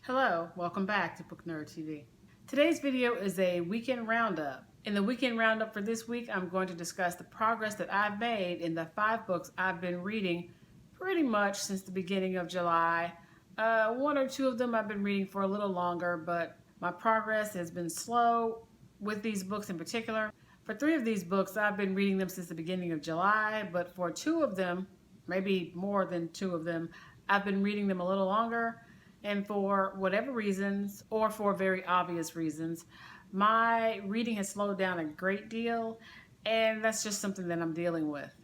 Hello, welcome back to Book Nerd TV. Today's video is a weekend roundup. In the weekend roundup for this week, I'm going to discuss the progress that I've made in the 5 books I've been reading pretty much since the beginning of July. One or two of them I've been reading for a little longer, but my progress has been slow with these books in particular. For 3 of these books, I've been reading them since the beginning of July, but for 2 of them, maybe more than 2 of them, I've been reading them a little longer. And for whatever reasons, or for very obvious reasons, my reading has slowed down a great deal, and that's just something that I'm dealing with.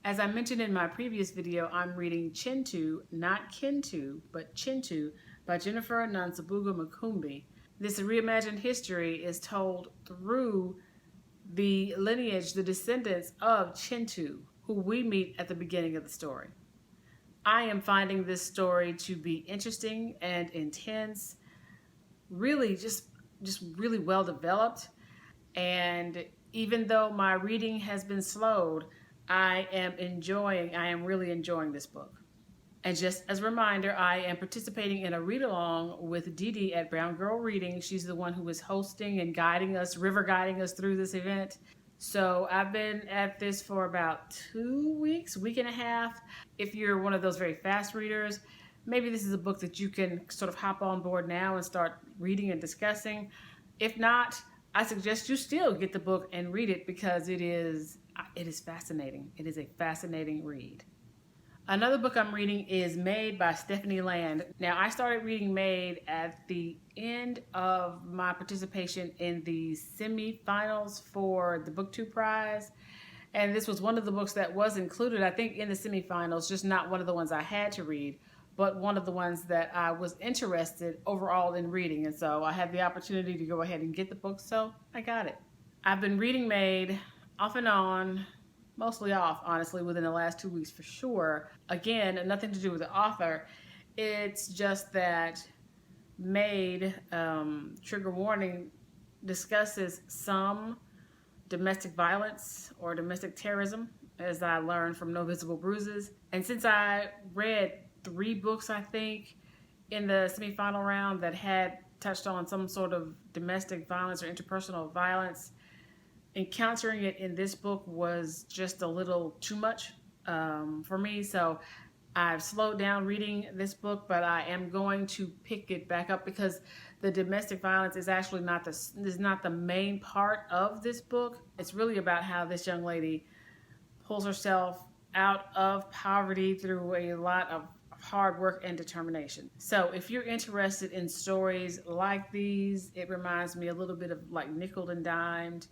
As I mentioned in my previous video, I'm reading Chintu Not Kintu, but Chintu by Jennifer Nansubga Makumbi. This reimagined history is told through the lineage, the descendants of Chintu, who we meet at the beginning of the story. I am finding this story to be interesting and intense, really just really well developed. And even though my reading has been slowed, I am really enjoying this book. And just as a reminder, I am participating in a read-along with Didi at BrownGirlReading. She's the one who is hosting and river guiding us through this event. So I've been at this for about 2 weeks, week and a half. If you're one of those very fast readers, maybe this is a book that you can sort of hop on board now and start reading and discussing. If not, I suggest you still get the book and read it because it is fascinating. It is a fascinating read. Another book I'm reading is Maid by Stephanie Land. Now, I started reading Maid at the end of my participation in the semifinals for the Booktube prize. And this was one of the books that was included, I think, in the semifinals, just not one of the ones I had to read, but one of the ones that I was interested overall in reading. And so I had the opportunity to go ahead and get the book, so I got it. I've been reading Maid off and on, mostly off, honestly, within the last 2 weeks for sure. Again, nothing to do with the author. It's just that Maid, trigger warning, discusses some domestic violence or domestic terrorism, as I learned from No Visible Bruises. And since I read 3 books, I think, in the semifinal round that had touched on some sort of domestic violence or interpersonal violence, encountering it in this book was just a little too much for me. So I've slowed down reading this book, but I am going to pick it back up because the domestic violence is actually not the main part of this book. It's really about how this young lady pulls herself out of poverty through a lot of hard work and determination. So if you're interested in stories like these, it reminds me a little bit of like Nickel and Dimed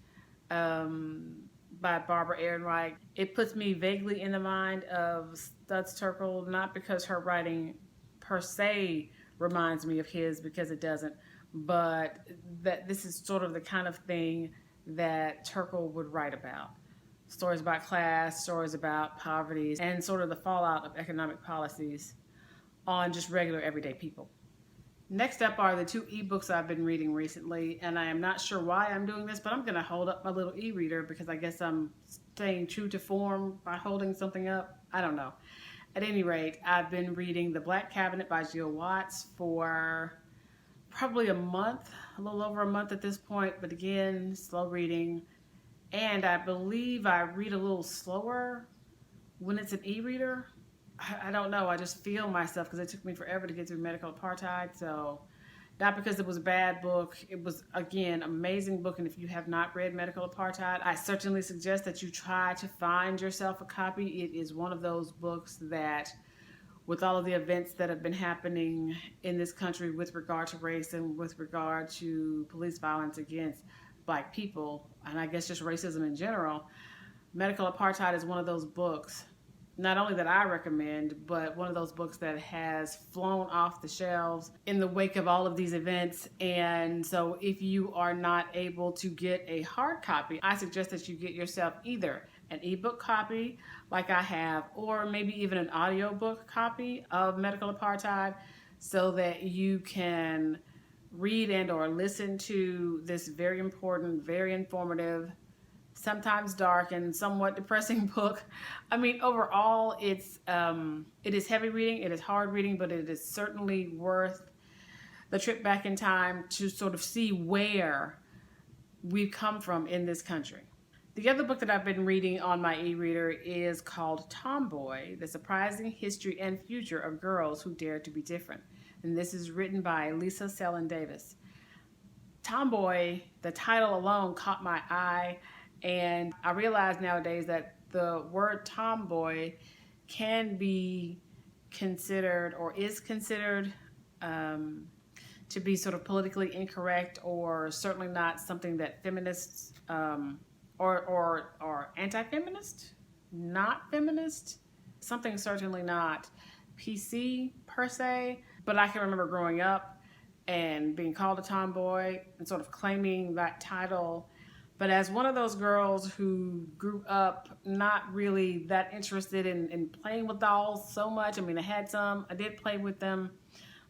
by Barbara Ehrenreich. It puts me vaguely in the mind of Studs Terkel, not because her writing per se reminds me of his, because it doesn't, but that this is sort of the kind of thing that Terkel would write about. Stories about class, stories about poverty, and sort of the fallout of economic policies on just regular everyday people. Next up are the 2 ebooks I've been reading recently, and I am not sure why I'm doing this, but I'm going to hold up my little e-reader because I guess I'm staying true to form by holding something up. I don't know. At any rate, I've been reading The Black Cabinet by Jill Watts for probably a month, a little over a month at this point, but again, slow reading. And I believe I read a little slower when it's an e-reader. I don't know, I just feel myself because it took me forever to get through Medical Apartheid. So not because it was a bad book, it was, again, amazing book. And if you have not read Medical Apartheid, I certainly suggest that you try to find yourself a copy. It is one of those books that, with all of the events that have been happening in this country with regard to race and with regard to police violence against Black people, and I guess just racism in general, Medical Apartheid is one of those books, not only that I recommend, but one of those books that has flown off the shelves in the wake of all of these events. And so if you are not able to get a hard copy, I suggest that you get yourself either an ebook copy like I have, or maybe even an audiobook copy of Medical Apartheid, so that you can read and or listen to this very important, very informative, sometimes dark and somewhat depressing book. I mean, overall, it is heavy reading, it is hard reading, but it is certainly worth the trip back in time to sort of see where we've come from in this country. The other book that I've been reading on my e-reader is called Tomboy, The Surprising History and Future of Girls Who Dare to Be Different. And this is written by Lisa Selin Davis. Tomboy, the title alone caught my eye, and I realize nowadays that the word tomboy can be considered or is considered to be sort of politically incorrect, or certainly not something that feminists or anti-feminist, not feminist, something certainly not PC per se. But I can remember growing up and being called a tomboy and sort of claiming that title. But as one of those girls who grew up not really that interested in playing with dolls so much, I mean, I had some, I did play with them,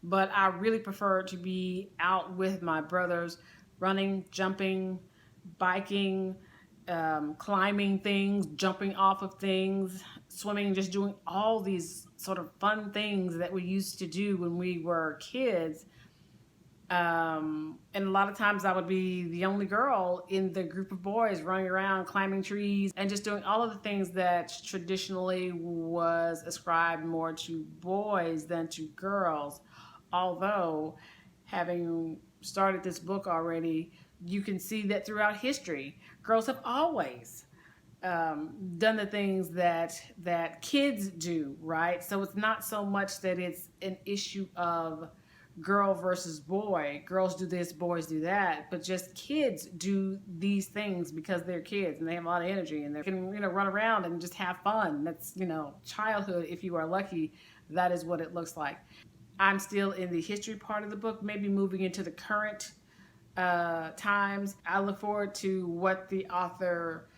but I really preferred to be out with my brothers, running, jumping, biking, climbing things, jumping off of things, swimming, just doing all these sort of fun things that we used to do when we were kids. And a lot of times I would be the only girl in the group of boys running around, climbing trees, and just doing all of the things that traditionally was ascribed more to boys than to girls. Although, having started this book already, you can see that throughout history, girls have always done the things that kids do, right? So it's not so much that it's an issue of girl versus boy, girls do this, boys do that, but just kids do these things because they're kids and they have a lot of energy and they can, run around and just have fun. That's, childhood. If you are lucky, that is what it looks like. I'm still in the history part of the book, maybe moving into the current times. I look forward to what the author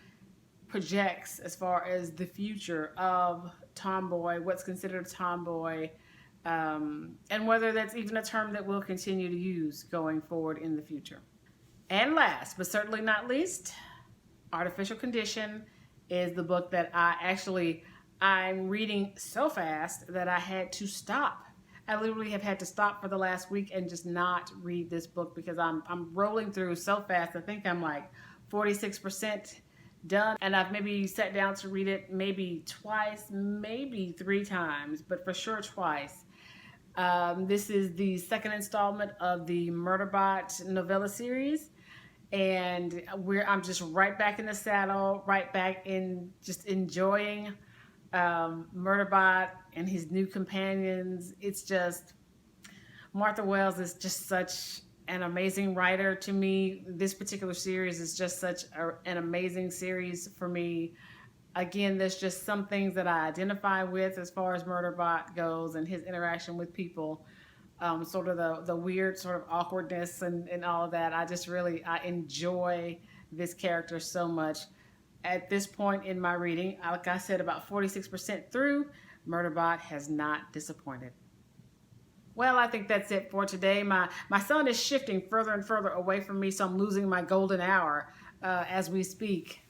projects as far as the future of tomboy, what's considered a tomboy, and whether that's even a term that we'll continue to use going forward in the future. And last, but certainly not least, Artificial Condition is the book that I'm reading so fast that I had to stop. I literally have had to stop for the last week and just not read this book because I'm rolling through so fast. I think I'm like 46% done, and I've maybe sat down to read it maybe twice, maybe 3 times, but for sure twice. This is the second installment of the Murderbot novella series, and I'm just right back in the saddle, right back in just enjoying Murderbot and his new companions. It's just, Martha Wells is just such an amazing writer to me. This particular series is just such an amazing series for me. Again, there's just some things that I identify with as far as Murderbot goes and his interaction with people, sort of the weird sort of awkwardness and all of that. I enjoy this character so much. At this point in my reading, like I said, about 46% through, Murderbot has not disappointed. Well, I think that's it for today. My son is shifting further and further away from me, so I'm losing my golden hour as we speak.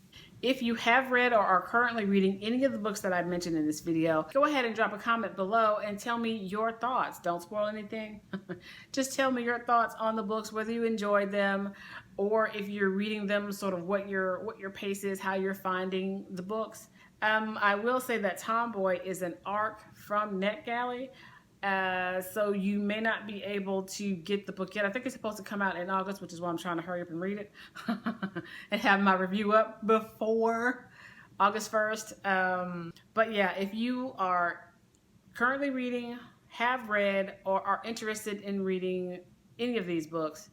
If you have read or are currently reading any of the books that I've mentioned in this video, go ahead and drop a comment below and tell me your thoughts. Don't spoil anything. Just tell me your thoughts on the books, whether you enjoyed them or if you're reading them, sort of what your pace is, how you're finding the books. I will say that Tomboy is an ARC from NetGalley. So you may not be able to get the book yet. I think it's supposed to come out in August, which is why I'm trying to hurry up and read it and have my review up before August 1st. But yeah, if you are currently reading, have read, or are interested in reading any of these books,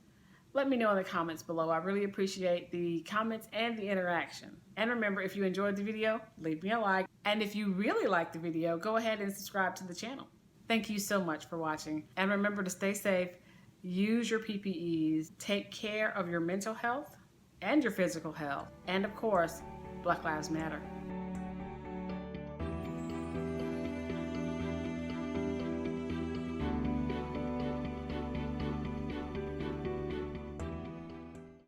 let me know in the comments below. I really appreciate the comments and the interaction. And remember, if you enjoyed the video, leave me a like. And if you really liked the video, go ahead and subscribe to the channel. Thank you so much for watching. And remember to stay safe, use your PPEs, take care of your mental health and your physical health. And of course, Black Lives Matter.